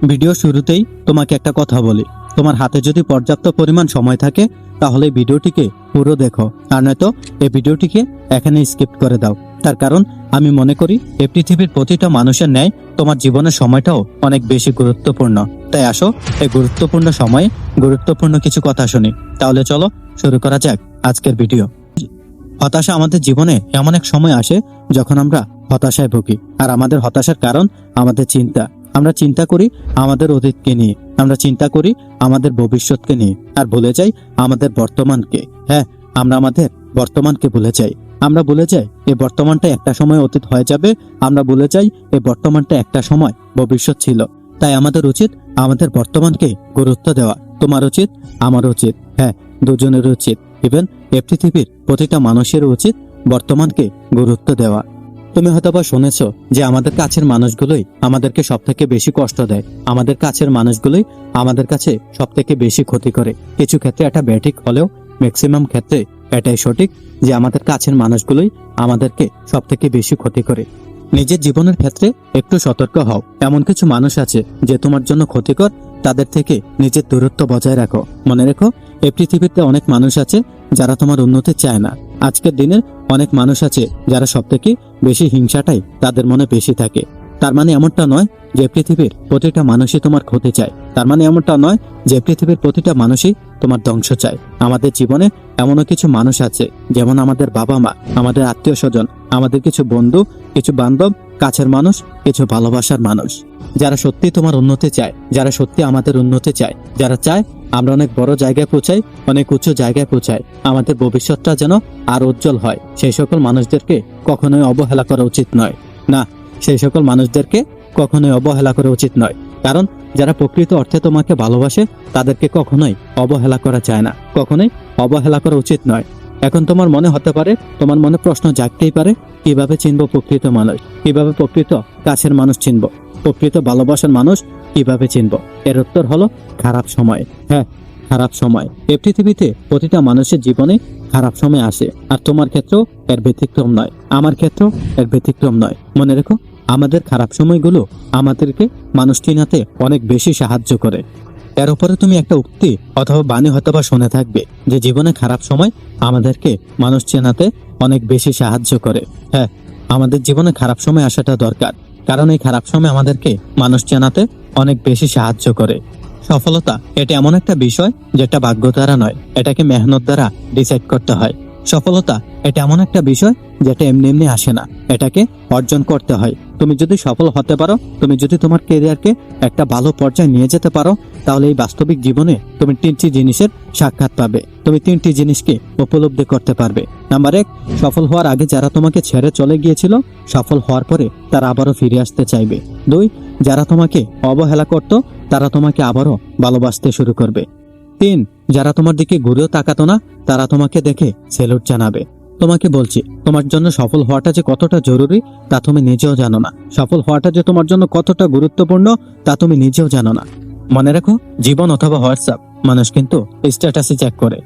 Video শুরুতেই তোমাকে একটা কথা বলি, তোমার হাতে যদি পর্যাপ্ত পরিমাণ সময় থাকে তাহলে এই ভিডিওটিকে পুরো দেখো, আর নয়তো এই ভিডিওটিকে এখানে স্কিপ করে দাও। তার কারণ আমি মনে করি এই পৃথিবীর প্রতিটা মানুষের ন্যায় তোমার জীবনের সময়টাও অনেক বেশি গুরুত্বপূর্ণ। তাই আসো এই গুরুত্বপূর্ণ সময়ে গুরুত্বপূর্ণ কিছু কথা শুনি। তাহলে চলো শুরু করা যাক আজকের ভিডিও। হতাশা আমাদের জীবনে এমন এক সময় আসে যখন আমরা হতাশায় ভুগি, আর আমাদের হতাশার কারণ আমাদের চিন্তা। আমরা চিন্তা করি আমাদের অতীতকে নিয়ে, আমরা চিন্তা করি আমাদের ভবিষ্যৎকে নিয়ে, আর ভুলে যাই আমাদের বর্তমানকে। হ্যাঁ, আমরা আমাদের বর্তমানকে ভুলে যাই। আমরা ভুলে যাই এই বর্তমানটা একটা সময় অতীত হয়ে যাবে, আমরা ভুলে যাই এই বর্তমানটা একটা সময় ভবিষ্যৎ ছিল। তাই আমাদের উচিত আমাদের বর্তমানকে গুরুত্ব দেওয়া। তোমার উচিত, আমার উচিত, হ্যাঁ দুজনের উচিত। ইভেন এই পৃথিবীর প্রতিটা মানুষের উচিত বর্তমানকে গুরুত্ব দেওয়া। তুমি হয়তোবা শুনেছো যে আমাদের কাছের মানুষগুলোই আমাদেরকে সব থেকে বেশি কষ্ট দেয়, আমাদের কাছের মানুষগুলোই আমাদের কাছে সব থেকে বেশি ক্ষতি করে। কিছু ক্ষেত্রে এটা ব্যাঠিক হলেও ম্যাক্সিমাম ক্ষেত্রে এটাই সঠিক যে আমাদের কাছের মানুষগুলোই আমাদেরকে সব থেকে বেশি ক্ষতি করে। নিজের জীবনের ক্ষেত্রে একটু সতর্ক হও। এমন কিছু মানুষ আছে যে তোমার জন্য ক্ষতিকর, তাদের থেকে নিজের দূরত্ব বজায় রাখো। মনে রেখো, এই পৃথিবীতে অনেক মানুষ আছে যারা তোমার উন্নতি চায় না। আজকের দিনের অনেক মানুষ আছে যারা সব থেকে বেশি হিংসাটাই তাদের মনে বেশি থাকে। তার মানে এমনটা নয় যে পৃথিবীর প্রতিটা মানুষই তোমার ক্ষতি চায়, তার মানে এমনটা নয় যে পৃথিবীর প্রতিটা মানুষই তোমার ধ্বংস চায়। আমাদের জীবনে এমনও কিছু মানুষ আছে, যেমন আমাদের বাবা মা, আমাদের আত্মীয় স্বজন, আমাদের কিছু বন্ধু, কিছু বান্ধব, কাছের মানুষ, কিছু ভালোবাসার মানুষ, যারা সত্যি তোমার উন্নতি চায়, যারা সত্যি আমাদের উন্নতি চায়, যারা চায় আমরা অনেক বড় জায়গায় পৌঁছাই, অনেক উঁচু জায়গায় পৌঁছাই, আমাদের ভবিষ্যৎটা যেন আর উজ্জ্বল হয়। সেই সকল মানুষদেরকে কখনোই অবহেলা করা উচিত নয়। না, সেই সকল মানুষদেরকে কখনোই অবহেলা করা উচিত নয়। কারণ যারা প্রকৃত অর্থে তোমাকে ভালোবাসে তাদেরকে কখনোই অবহেলা করা যায় না, কখনোই অবহেলা করা উচিত নয়। এখন তোমার মনে হতে পারে, তোমার মনে প্রশ্ন জাগতেই পারে, কিভাবে চিনবো প্রকৃত মানুষ, কিভাবে প্রকৃত কাছের মানুষ চিনবো, প্রকৃত ভালোবাসার মানুষ কিভাবে চিনবো? এর উত্তর হলো খারাপ সময়। হ্যাঁ, খারাপ সময়। এই পৃথিবীতে প্রতিটা মানুষের জীবনে খারাপ সময় আসে, আর তোমার ক্ষেত্রেও এর ব্যতিক্রম নয়, আমার ক্ষেত্রেও এর ব্যতিক্রম নয়। মনে রেখো, আমাদের খারাপ সময়গুলো আমাদেরকে মানুষ চিনাতে অনেক বেশি সাহায্য করে। এর উপরে তুমি একটা উক্তি অথবা বাণী হয়তোবা শুনে থাকবে যে জীবনে খারাপ সময় আমাদেরকে মানুষ চেনাতে অনেক বেশি সাহায্য করে। হ্যাঁ, আমাদের জীবনে খারাপ সময় আসাটা দরকার, কারণ এই খারাপ সময় আমাদেরকে মানুষ চেনাতে অনেক বেশি সাহায্য করে। সফলতা এটা এমন একটা বিষয় যেটা ভাগ্য দ্বারা নয়, এটাকে মেহনত দ্বারা ডিসাইড করতে হয়। সফলতা এটা এমন একটা বিষয় যেটা এমনি এমনি আসে না, এটাকে অর্জন করতে হয়। তুমি যদি সফল হতে পারো, তুমি যদি তোমার ক্যারিয়ারকে একটা ভালো পর্যায়ে নিয়ে যেতে পারো, তাহলে এই বাস্তবিক জীবনে তুমি 3টি জিনিসের সাক্ষাৎ পাবে, তুমি 3টি জিনিসকে উপলব্ধি করতে পারবে। নাম্বার 1, সফল হওয়ার আগে যারা তোমাকে ছেড়ে চলে গিয়েছিল, সফল হওয়ার পরে তারা আবারও ফিরে আসতে চাইবে। 2, যারা তোমাকে অবহেলা করত তারা তোমাকে আবারও ভালোবাসতে শুরু করবে। 3, যারা তোমার দিকে ঘুরেও তাকাতো না তারা তোমাকে দেখে স্যালুট জানাবে। তোমাকে বলছি, তোমার জন্য সফল হওয়াটা যে কতটা জরুরি তা তুমি নিজেও জানো না। সফল হওয়াটা যে তোমার জন্য কতটা গুরুত্বপূর্ণ তা তুমি নিজেও জানো না। মনে রাখো, জীবন অথবা হোয়াটসঅ্যাপ মানুষ কিন্তু স্ট্যাটাসই চেক করে।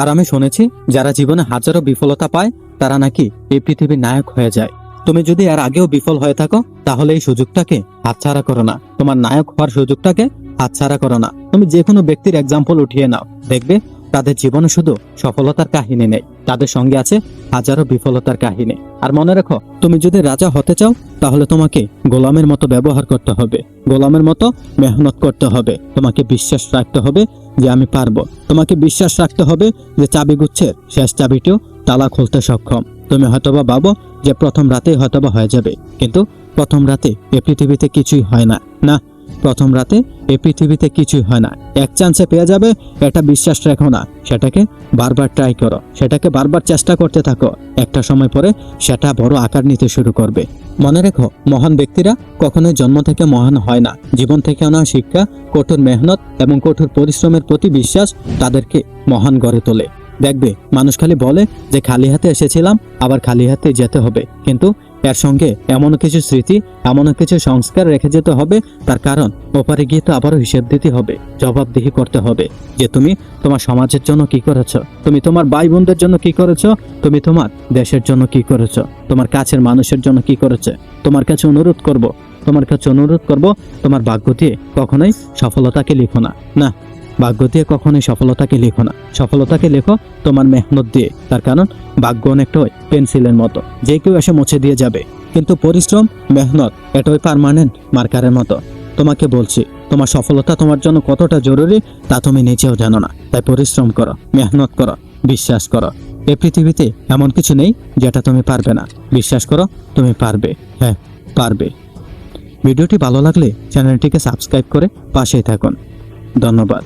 আর আমি শুনেছি যারা জীবনে হাজারো বিফলতা পায় তারা নাকি এই পৃথিবীর নায়ক হয়ে যায়। তুমি যদি এর আগেও বিফল হয়ে থাকো তাহলে এই সুযোগটাকে হাতছাড়া করো না, তোমার নায়ক হওয়ার সুযোগটাকে হাতছাড়া করো না। তুমি যে কোনো ব্যক্তির এক্সাম্পল উঠিয়ে নাও, দেখবে তাদের জীবনে শুধু সফলতার কাহিনী নেই, তাদের সঙ্গে আছে হাজারো বিফলতার কাহিনী। আর মনে রাখো, তুমি যদি রাজা হতে চাও তাহলে তোমাকে গোলামের মতো ব্যবহার করতে হবে, গোলামের মতো মেহনত করতে হবে। তোমাকে বিশ্বাস রাখতে হবে যে আমি পারবো, তোমাকে বিশ্বাস রাখতে হবে যে চাবিগুচ্ছের শেষ চাবিটিও তালা খুলতে সক্ষম। তুমি হয়তোবা ভাবো যে প্রথম রাতেই হয়তোবা হয়ে যাবে, কিন্তু প্রথম রাতে এ পৃথিবীতে কিছুই হয় না। না, প্রথম রাতে এই পৃথিবীতে কিছুই হয় না। এক চান্সে পেয়ে যাবে এটা বিশ্বাস রেখো না, সেটাকে বারবার ট্রাই করো, সেটাকে বারবার চেষ্টা করতে থাকো। একটা সময় পরে সেটা বড় আকার নিতে শুরু করবে। মনে রেখো, মহান ব্যক্তিরা কখনোই জন্ম থেকে মহান হয় না, জীবন থেকে নেওয়া শিক্ষা, কঠোর মেহনত এবং কঠোর পরিশ্রমের প্রতি বিশ্বাস তাদেরকে মহান গড়ে তোলে। দেখবে মানুষ খালি বলে যে খালি হাতে এসেছিলাম, আবার খালি হাতে যেতে হবে, কিন্তু এর সঙ্গে এমন কিছু স্মৃতি, এমন কিছু সংস্কার রেখে যেতে হবে। তার কারণ ওপারে গিয়ে তো আবারও হিসেব দিতে হবে, জবাবদিহি করতে হবে যে তুমি তোমার সমাজের জন্য কি করেছো, তুমি তোমার ভাই বোনদের জন্য কি করেছো, তুমি তোমার দেশের জন্য কি করেছো, তোমার কাছের মানুষের জন্য কি করেছে। তোমার কাছে অনুরোধ করব, তোমার কাছে অনুরোধ করব, তোমার ভাগ্য দিয়ে কখনোই সফলতাকে লিখো না। না, ভাগ্য দিয়ে কখনোই সফলতাকে লিখো না। সফলতাকে লেখো তোমার মেহনত দিয়ে। তার কারণ ভাগ্য অনেকটা ওই পেন্সিলের মতো, যে কেউ এসে মুছে দিয়ে যাবে, কিন্তু পরিশ্রম, মেহনত এটা ওই পার্মানেন্ট মার্কারের মতো। তোমাকে বলছি, তোমার সফলতা তোমার জন্য কতটা জরুরি তা তুমি নিজেও জানো না। তাই পরিশ্রম করো, মেহনত করো, বিশ্বাস করো। এই পৃথিবীতে এমন কিছু নেই যেটা তুমি পারবে না। বিশ্বাস করো, তুমি পারবে। হ্যাঁ, পারবে। ভিডিওটি ভালো লাগলে চ্যানেলটিকে সাবস্ক্রাইব করে পাশেই থাকুন। ধন্যবাদ।